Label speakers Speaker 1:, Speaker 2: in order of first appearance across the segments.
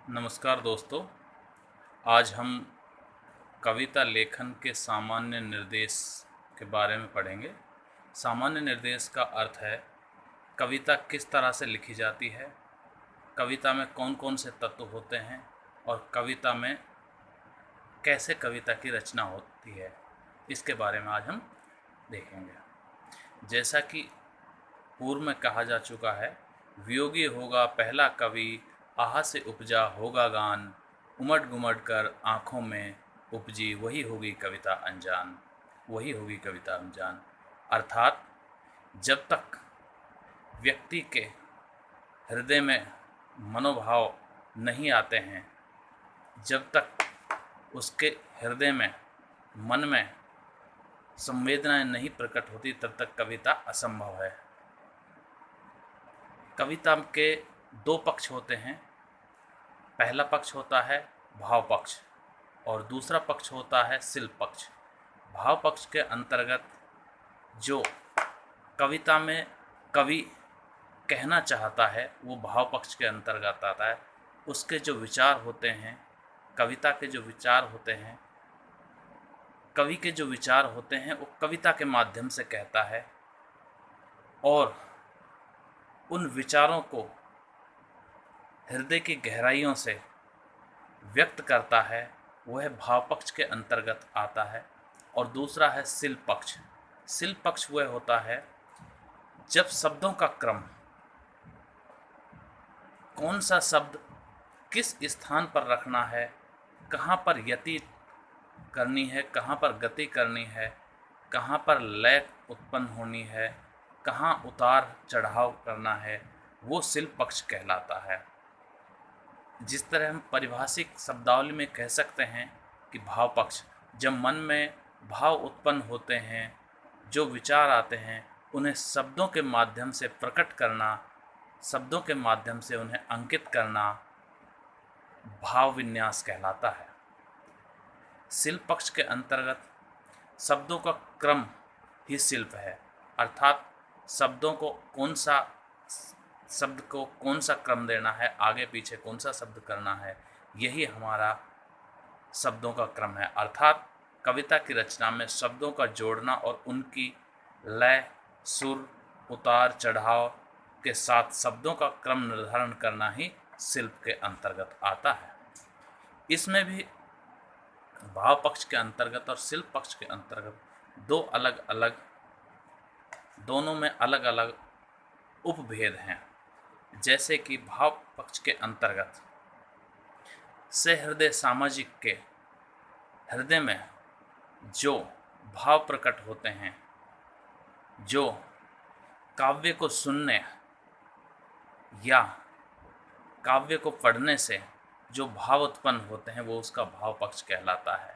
Speaker 1: नमस्कार दोस्तों। आज हम कविता लेखन के सामान्य निर्देश के बारे में पढ़ेंगे। सामान्य निर्देश का अर्थ है कविता किस तरह से लिखी जाती है, कविता में कौन कौन से तत्व होते हैं और कविता में कैसे कविता की रचना होती है, इसके बारे में आज हम देखेंगे। जैसा कि पूर्व में कहा जा चुका है, वियोगी होगा पहला कवि, आह से उपजा होगा गान, उमड़ घुमड़ कर आँखों में उपजी वही होगी कविता अनजान, वही होगी कविता अनजान। अर्थात जब तक व्यक्ति के हृदय में मनोभाव नहीं आते हैं, जब तक उसके हृदय में, मन में संवेदनाएं नहीं प्रकट होती, तब तक कविता असंभव है। कविता के दो पक्ष होते हैं। पहला पक्ष होता है भाव पक्ष और दूसरा पक्ष होता है शिल्प पक्ष। भाव पक्ष के अंतर्गत जो कविता में कवि कहना चाहता है वो भाव पक्ष के अंतर्गत आता है। उसके जो विचार होते हैं, कविता के जो विचार होते हैं, कवि के जो विचार होते हैं, वो कविता के माध्यम से कहता है और उन विचारों को हृदय की गहराइयों से व्यक्त करता है। वह भाव पक्ष के अंतर्गत आता है। और दूसरा है शिल्प पक्ष। शिल्प पक्ष वह होता है जब शब्दों का क्रम, कौन सा शब्द किस स्थान पर रखना है, कहाँ पर यति करनी है, कहाँ पर गति करनी है, कहाँ पर लय उत्पन्न होनी है, कहाँ उतार चढ़ाव करना है, वो शिल्प पक्ष कहलाता है। जिस तरह हम परिभाषिक शब्दावली में कह सकते हैं कि भाव पक्ष, जब मन में भाव उत्पन्न होते हैं, जो विचार आते हैं, उन्हें शब्दों के माध्यम से प्रकट करना, शब्दों के माध्यम से उन्हें अंकित करना भाव विन्यास कहलाता है। शिल्प पक्ष के अंतर्गत शब्दों का क्रम ही शिल्प है। अर्थात शब्दों को कौन सा शब्द को कौन सा क्रम देना है, आगे पीछे कौन सा शब्द करना है, यही हमारा शब्दों का क्रम है। अर्थात कविता की रचना में शब्दों का जोड़ना और उनकी लय, सुर, उतार चढ़ाव के साथ शब्दों का क्रम निर्धारण करना ही शिल्प के अंतर्गत आता है। इसमें भी भाव पक्ष के अंतर्गत और शिल्प पक्ष के अंतर्गत दो अलग अलग, दोनों में अलग अलग उपभेद हैं। जैसे कि भाव पक्ष के अंतर्गत सहृदय सामाजिक के हृदय में जो भाव प्रकट होते हैं, जो काव्य को सुनने या काव्य को पढ़ने से जो भाव उत्पन्न होते हैं, वो उसका भाव पक्ष कहलाता है।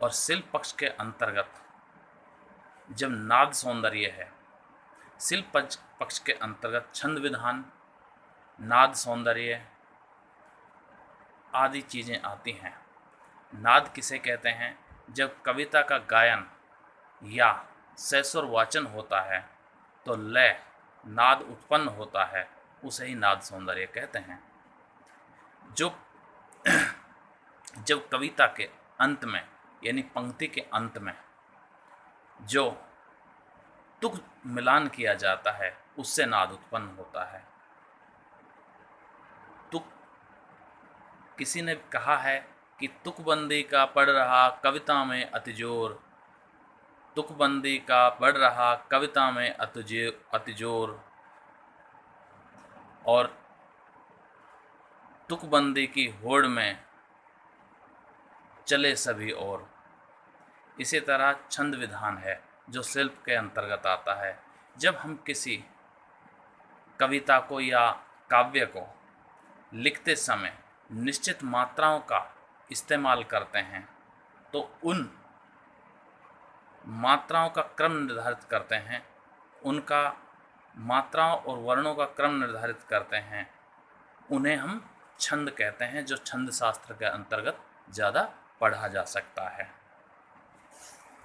Speaker 1: और शिल्प पक्ष के अंतर्गत जब नाद सौंदर्य है, शिल्प पक्ष के अंतर्गत छंद विधान, नाद सौंदर्य आदि चीज़ें आती हैं। नाद किसे कहते हैं? जब कविता का गायन या सैस्वर वाचन होता है तो लय, नाद उत्पन्न होता है, उसे ही नाद सौंदर्य कहते हैं। जो जब कविता के अंत में, यानी पंक्ति के अंत में जो तुक मिलान किया जाता है, उससे नाद उत्पन्न होता है। तुक, किसी ने कहा है कि तुकबंदी का पढ़ रहा कविता में अतिजोर, तुकबंदी का पढ़ रहा कविता में अतिजोर, और तुकबंदी की होड़ में चले सभी और। इसी तरह छंद विधान है जो शिल्प के अंतर्गत आता है। जब हम किसी कविता को या काव्य को लिखते समय निश्चित मात्राओं का इस्तेमाल करते हैं तो उन मात्राओं का क्रम निर्धारित करते हैं, उनका मात्राओं और वर्णों का क्रम निर्धारित करते हैं, उन्हें हम छंद कहते हैं, जो छंद शास्त्र के अंतर्गत ज़्यादा पढ़ा जा सकता है।